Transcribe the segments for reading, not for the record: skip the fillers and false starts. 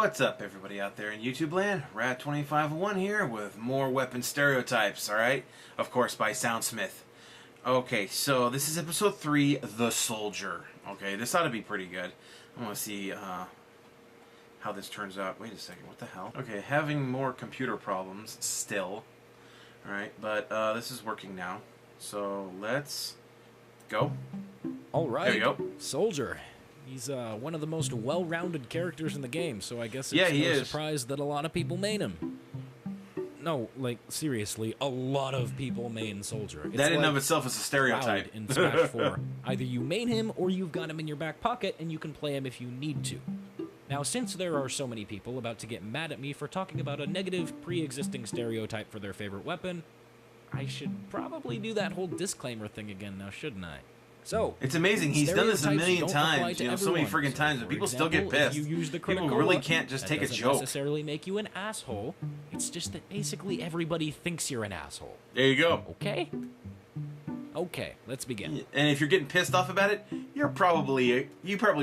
What's up, everybody out there in YouTube land? Rat2501 here with more weapon stereotypes, alright? Of course, by Soundsmith. Okay, so this is episode 3, The Soldier. Okay, this ought to be pretty good. I want to see how this turns out. Wait a second, what the hell? Okay, having more computer problems still. Alright, but this is working now. So let's go. Alright, there you go. Soldier. He's one of the most well-rounded characters in the game, so I guess it's no surprise that a lot of people main him. No, like, seriously, a lot of people main Soldier. It's that in and of itself is a stereotype. In Smash 4. Either you main him, or you've got him in your back pocket, and you can play him if you need to. Now, since there are so many people about to get mad at me for talking about a negative, pre-existing stereotype for their favorite weapon, I should probably do that whole disclaimer thing again now, shouldn't I? So, it's amazing. He's done this a million times, so many friggin' times, but people still get pissed. You use the people really can't just take a joke. That doesn't necessarily make you an asshole. It's just that basically everybody thinks you're an asshole. There you go. Okay? Okay, let's begin. And if you're getting pissed off about it, you probably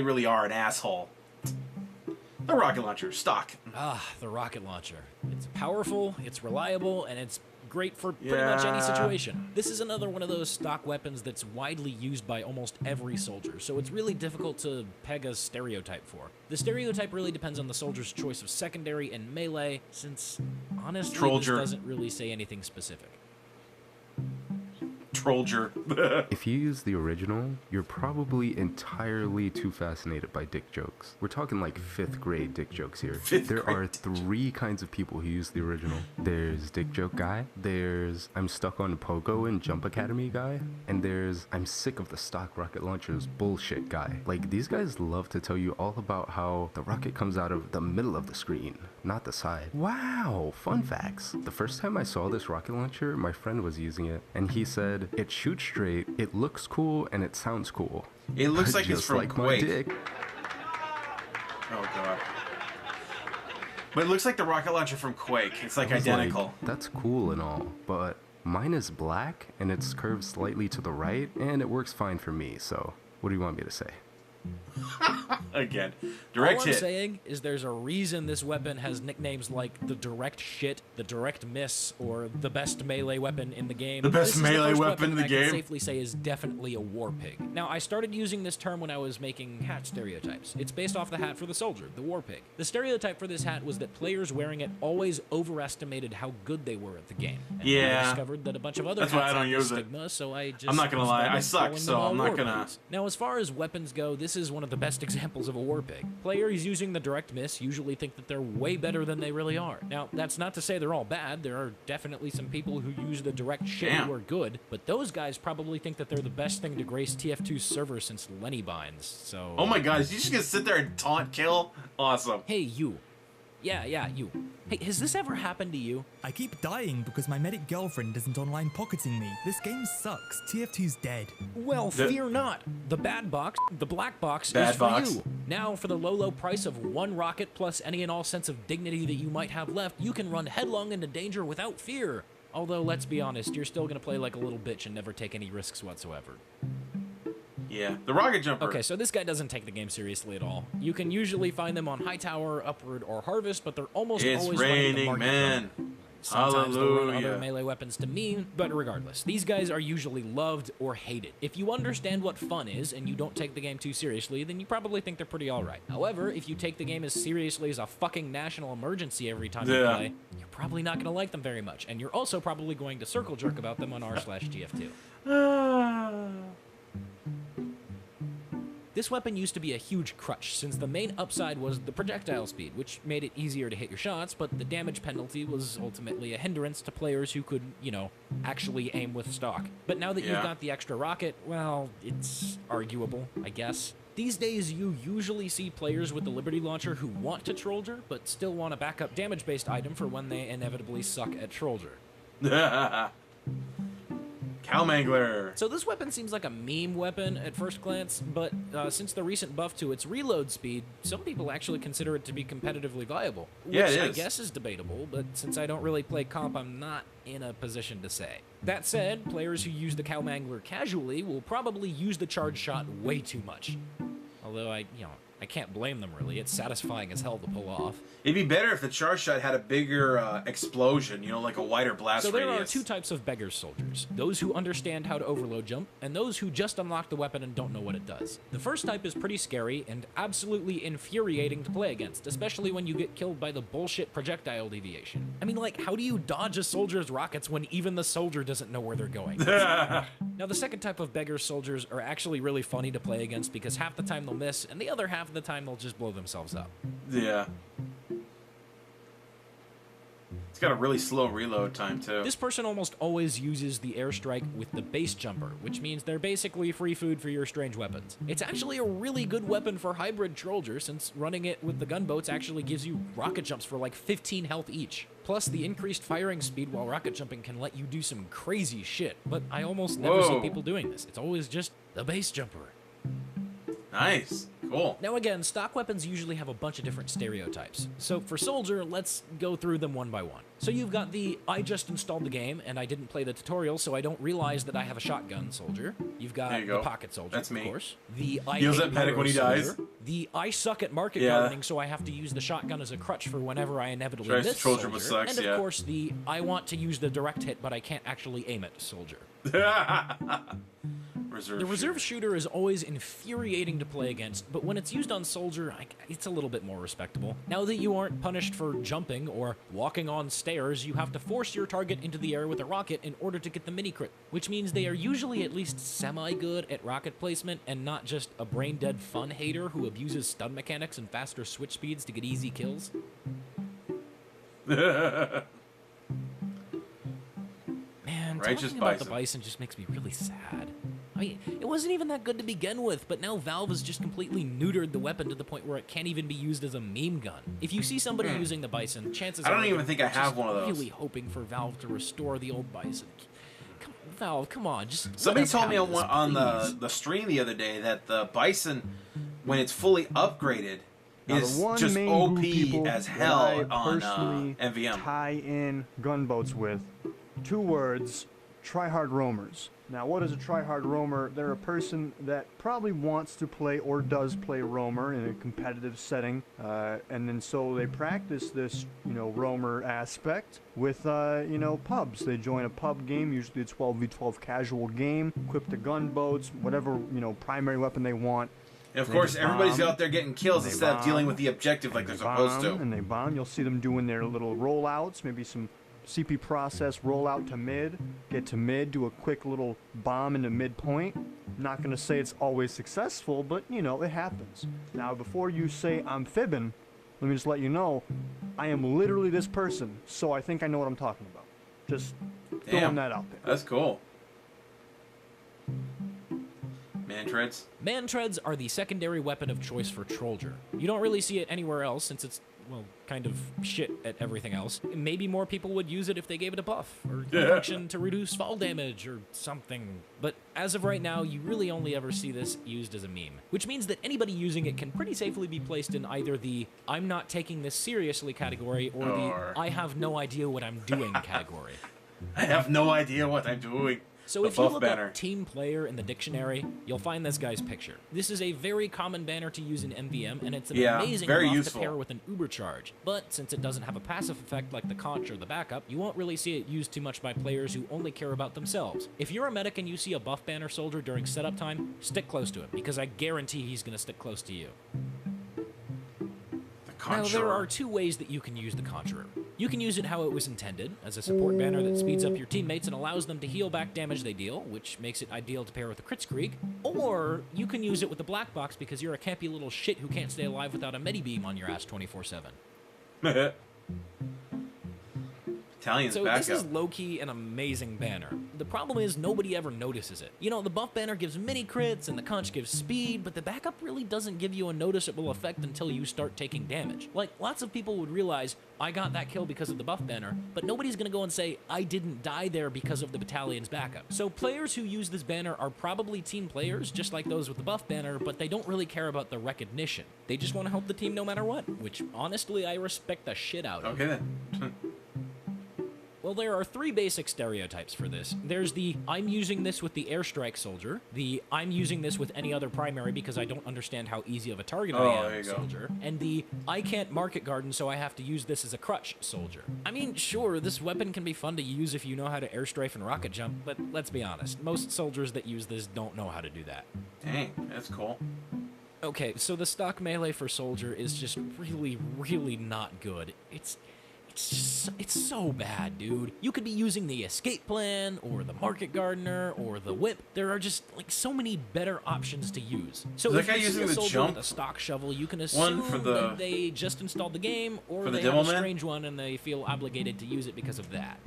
really are an asshole. The rocket launcher, stock. Ah, the rocket launcher. It's powerful, it's reliable, and it's great for pretty much any situation. This is another one of those stock weapons that's widely used by almost every soldier, so it's really difficult to peg a stereotype for. The stereotype really depends on the soldier's choice of secondary and melee, since honestly this doesn't really say anything specific. Trollger. If you use the original, you're probably entirely too fascinated by dick jokes. We're talking like 5th grade dick jokes here. There are 3 kinds of people who use the original. There's dick joke guy, there's I'm stuck on Pogo and Jump Academy guy, and there's I'm sick of the stock rocket launchers bullshit guy. Like, these guys love to tell you all about how the rocket comes out of the middle of the screen, not the side. Wow, fun facts. The first time I saw this rocket launcher, my friend was using it, and he said, it shoots straight, it looks cool, and it sounds cool. It looks like it's from Quake. My dick. Oh god. But it looks like the rocket launcher from Quake. It's like identical. That's cool and all, but mine is black, and it's curved slightly to the right, and it works fine for me, so what do you want me to say? Again, direct hit. All I'm saying is there's a reason this weapon has nicknames like the direct shit, the direct miss, or the best melee weapon in the game. The best melee weapon in the game? I can safely say is definitely a war pig. Now, I started using this term when I was making hat stereotypes. It's based off the hat for the soldier, the war pig. The stereotype for this hat was that players wearing it always overestimated how good they were at the game. And I discovered that a bunch of other hats why I don't had use stigma, it. so I just I'm not gonna lie, I suck, so I'm not gonna. Now, as far as weapons go, this is one of the best examples of a war pig. Players using the direct miss usually think that they're way better than they really are. Now, that's not to say they're all bad. There are definitely some people who use the direct shit who are good, but those guys probably think that they're the best thing to grace TF2's server since Lenny Binds, so... Oh my god, is you just gonna sit there and taunt kill? Awesome. Hey, you. Yeah, you. Hey, has this ever happened to you? I keep dying because my medic girlfriend isn't online pocketing me. This game sucks. TF2's dead. Well, fear not. The bad box, the black box, is for you. Now, for the low price of 1 rocket plus any and all sense of dignity that you might have left, you can run headlong into danger without fear. Although, let's be honest, you're still gonna play like a little bitch and never take any risks whatsoever. Yeah, the rocket jumper. Okay, so this guy doesn't take the game seriously at all. You can usually find them on High Tower, Upward, or Harvest, but they're almost always running the market man. run. Sometimes they'll run Hallelujah. other melee weapons to me, but regardless, these guys are usually loved or hated. If you understand what fun is, and you don't take the game too seriously, then you probably think they're pretty alright. However, if you take the game as seriously as a fucking national emergency every time you play, you're probably not going to like them very much, and you're also probably going to circle jerk about them on r/TF2. This weapon used to be a huge crutch, since the main upside was the projectile speed, which made it easier to hit your shots, but the damage penalty was ultimately a hindrance to players who could, you know, actually aim with stock. But now that you've got the extra rocket, well, it's arguable, I guess. These days, you usually see players with the Liberty Launcher who want to Trollger, but still want a backup damage-based item for when they inevitably suck at Trollger. Cowmangler. So this weapon seems like a meme weapon at first glance, but since the recent buff to its reload speed, some people actually consider it to be competitively viable. Which I guess is debatable, but since I don't really play comp, I'm not in a position to say. That said, players who use the Cowmangler casually will probably use the charge shot way too much. Although I can't blame them, really. It's satisfying as hell to pull off. It'd be better if the charge shot had a bigger explosion, you know, like a wider blast So there radius. are two types of beggar soldiers. Those who understand how to overload jump, and those who just unlock the weapon and don't know what it does. The first type is pretty scary and absolutely infuriating to play against, especially when you get killed by the bullshit projectile deviation. I mean, like, how do you dodge a soldier's rockets when even the soldier doesn't know where they're going? Now, the second type of beggar soldiers are actually really funny to play against because half the time they'll miss, and the other half of the time they'll just blow themselves up. Yeah. It's got a really slow reload time, too. This person almost always uses the airstrike with the base jumper, which means they're basically free food for your strange weapons. It's actually a really good weapon for hybrid Trollger, since running it with the gunboats actually gives you rocket jumps for like 15 health each. Plus, the increased firing speed while rocket jumping can let you do some crazy shit, but I almost never see people doing this. It's always just the base jumper. Nice. Cool. Now again, stock weapons usually have a bunch of different stereotypes. So for Soldier, let's go through them one by one. So you've got the, I just installed the game and I didn't play the tutorial, so I don't realize that I have a shotgun soldier. You've got the pocket soldier, That's me. Of course. The I Heals hate that medic pyro when he soldier. dies. The I suck at market gardening, so I have to use the shotgun as a crutch for whenever I inevitably miss soldier. Sucks, and of course the, I want to use the direct hit, but I can't actually aim it soldier. The reserve shooter is always infuriating to play against, but when it's used on Soldier, it's a little bit more respectable. Now that you aren't punished for jumping or walking on stairs, you have to force your target into the air with a rocket in order to get the mini-crit, which means they are usually at least semi-good at rocket placement and not just a brain-dead fun hater who abuses stun mechanics and faster switch speeds to get easy kills. Man, talking about the Bison just makes me really sad. I mean, it wasn't even that good to begin with, but now Valve has just completely neutered the weapon to the point where it can't even be used as a meme gun. If you see somebody using the Bison, chances are... I don't even think I have one of those. Really hoping for Valve to restore the old Bison. Valve, come on, just... Somebody told me on the stream the other day that the Bison, when it's fully upgraded, is just OP as hell on MVM. Tie in gunboats with 2 words: tryhard roamers. Now, what is a tryhard roamer? They're a person that probably wants to play or does play roamer in a competitive setting, and then so they practice this, roamer aspect with, pubs. They join a pub game, usually a 12v12 casual game, equip the gunboats, whatever, primary weapon they want. And of course, everybody's out there getting kills instead of dealing with the objective like they're supposed to. And they bomb. You'll see them doing their little rollouts, maybe some CP process, roll out to mid, get to mid, do a quick little bomb into midpoint. Not going to say it's always successful, but, it happens. Now, before you say I'm fibbing, let me just let you know, I am literally this person, so I think I know what I'm talking about. Just throwing that out there. That's cool. Man-treads? Man-treads are the secondary weapon of choice for Trollger. You don't really see it anywhere else since it's, well, kind of shit at everything else. Maybe more people would use it if they gave it a buff, or a function to reduce fall damage, or something. But as of right now, you really only ever see this used as a meme. Which means that anybody using it can pretty safely be placed in either the I'm not taking this seriously category, or the I have no idea what I'm doing category. I have no idea what I'm doing. So if you look up team player in the dictionary, you'll find this guy's picture. This is a very common banner to use in MVM, and it's an amazing buff to pair with an uber charge. But since it doesn't have a passive effect like the conch or the backup, you won't really see it used too much by players who only care about themselves. If you're a medic and you see a buff banner soldier during setup time, stick close to him, because I guarantee he's going to stick close to you. Now, there are 2 ways that you can use the Conjurer. You can use it how it was intended, as a support banner that speeds up your teammates and allows them to heal back damage they deal, which makes it ideal to pair with a Kritzkrieg. Or you can use it with the black box because you're a campy little shit who can't stay alive without a medibeam on your ass 24/7. So this is low-key an amazing banner. The problem is nobody ever notices it. The buff banner gives mini crits and the conch gives speed, but the backup really doesn't give you a noticeable effect until you start taking damage. Like, lots of people would realize, I got that kill because of the buff banner, but nobody's gonna go and say, I didn't die there because of the battalion's backup. So players who use this banner are probably team players, just like those with the buff banner, but they don't really care about the recognition. They just want to help the team no matter what, which honestly I respect the shit out of. Okay then. Well, there are three basic stereotypes for this. There's the I'm using this with the airstrike soldier, the I'm using this with any other primary because I don't understand how easy of a target I am soldier, and the I can't market garden so I have to use this as a crutch soldier. I mean, sure, this weapon can be fun to use if you know how to airstrafe and rocket jump, but let's be honest, most soldiers that use this don't know how to do that. Dang, that's cool. Okay, so the stock melee for soldier is just really, really not good. It's so bad, dude. You could be using the escape plan, or the market gardener, or the whip. There are just like so many better options to use. So Is if that guy you see using a the soldier jump with a stock shovel, you can assume for the- that they just installed the game, or for the they have a Devilman? strange one and they feel obligated to use it because of that.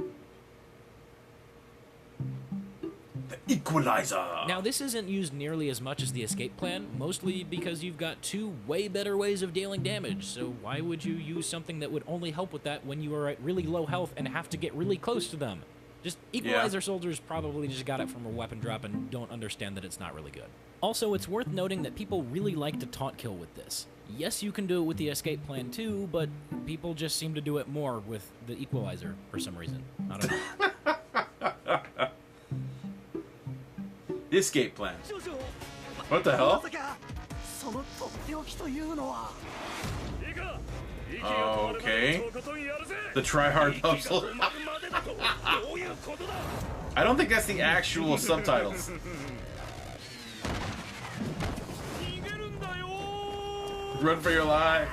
The Equalizer. Now, this isn't used nearly as much as the escape plan, mostly because you've got two way better ways of dealing damage, so why would you use something that would only help with that when you are at really low health and have to get really close to them? Just Equalizer soldiers probably just got it from a weapon drop and don't understand that it's not really good. Also, it's worth noting that people really like to taunt kill with this. Yes, you can do it with the escape plan too, but people just seem to do it more with the Equalizer for some reason. I don't know. The escape plan. What the hell? Okay. The try-hard puzzle. I don't think that's the actual subtitles. Run for your life.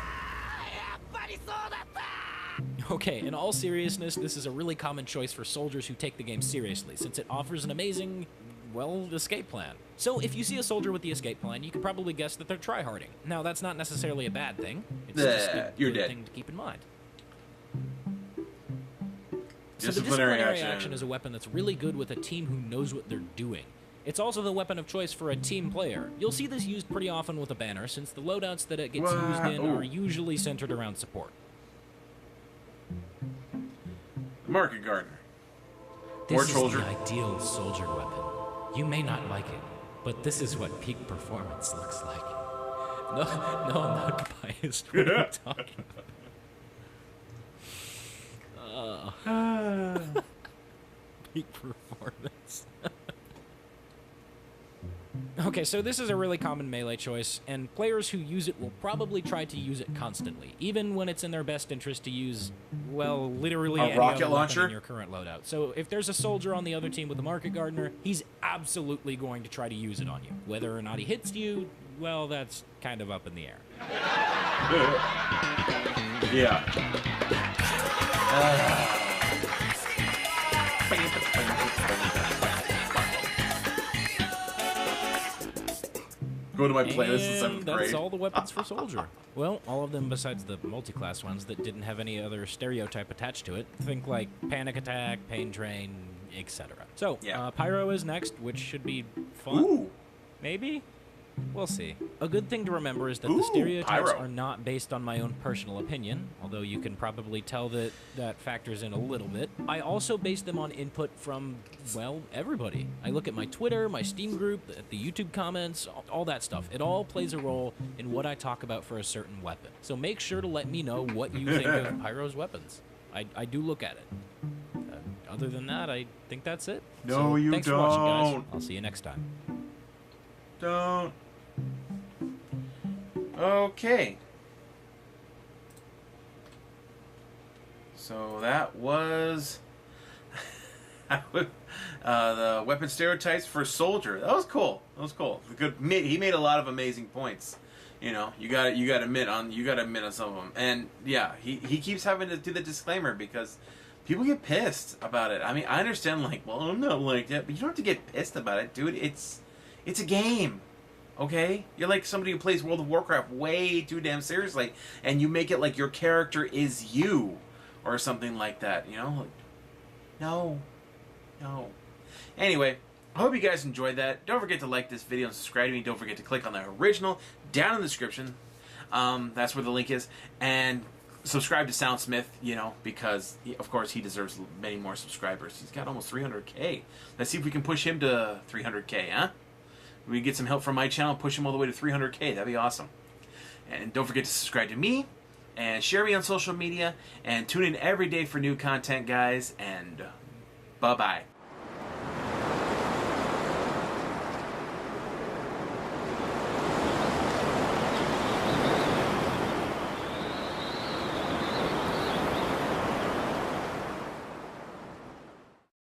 Okay, in all seriousness, this is a really common choice for soldiers who take the game seriously, since it offers an amazing, well, escape plan. So if you see a soldier with the escape plan, you can probably guess that they're tryharding. Now, that's not necessarily a bad thing. It's just a You're good dead. thing to keep in mind. So the Disciplinary disciplinary action. action is a weapon that's really good with a team who knows what they're doing. It's also the weapon of choice for a team player. You'll see this used pretty often with a banner, since the loadouts that it gets used in Wow. are usually centered around support. Market gardener. This Or is soldier. the ideal soldier weapon. You may not like it, but this is what peak performance looks like. No, I'm not biased. What are you talking about? Peak performance. Okay, so this is a really common melee choice, and players who use it will probably try to use it constantly, even when it's in their best interest to use, well, literally A any rocket other weapon launcher? in your current loadout. So if there's a soldier on the other team with a market gardener, he's absolutely going to try to use it on you. Whether or not he hits you, well, that's kind of up in the air. Yeah. Go to my playlist in And 7th that's grade. all the weapons for soldier. Well, all of them besides the multi-class ones that didn't have any other stereotype attached to it. Think like Panic Attack, Pain Train, etc. So, Yeah. Pyro is next, which should be fun. Ooh. Maybe? We'll see. A good thing to remember is that Ooh, the stereotypes Pyro. are not based on my own personal opinion, although you can probably tell that that factors in a little bit. I also base them on input from, well, everybody. I look at my Twitter, my Steam group, the YouTube comments, all that stuff. It all plays a role in what I talk about for a certain weapon. So make sure to let me know what you think of Pyro's weapons. I do look at it. Other than that, I think that's it. No, So, you thanks for watching, guys. don't. I'll see you next time. Don't. Okay. So that was the weapon stereotypes for soldier. That was cool. That was cool. Good. He made a lot of amazing points. You know, you got to admit on some of them. And yeah, he keeps having to do the disclaimer because people get pissed about it. I mean, I understand. Like, well, I'm not like that, but you don't have to get pissed about it, dude. It's a game. Okay? You're like somebody who plays World of Warcraft way too damn seriously, and you make it like your character is you, or something like that, you know? Like, no. Anyway, I hope you guys enjoyed that. Don't forget to like this video and subscribe to me. Don't forget to click on the original down in the description. That's where the link is. And subscribe to Soundsmith, you know, because, of course, he deserves many more subscribers. He's got almost 300K. Let's see if we can push him to 300K, huh? We get some help from my channel, push him all the way to 300K. That'd be awesome. And don't forget to subscribe to me. and share me on social media, and tune in every day for new content, guys, and bye-bye.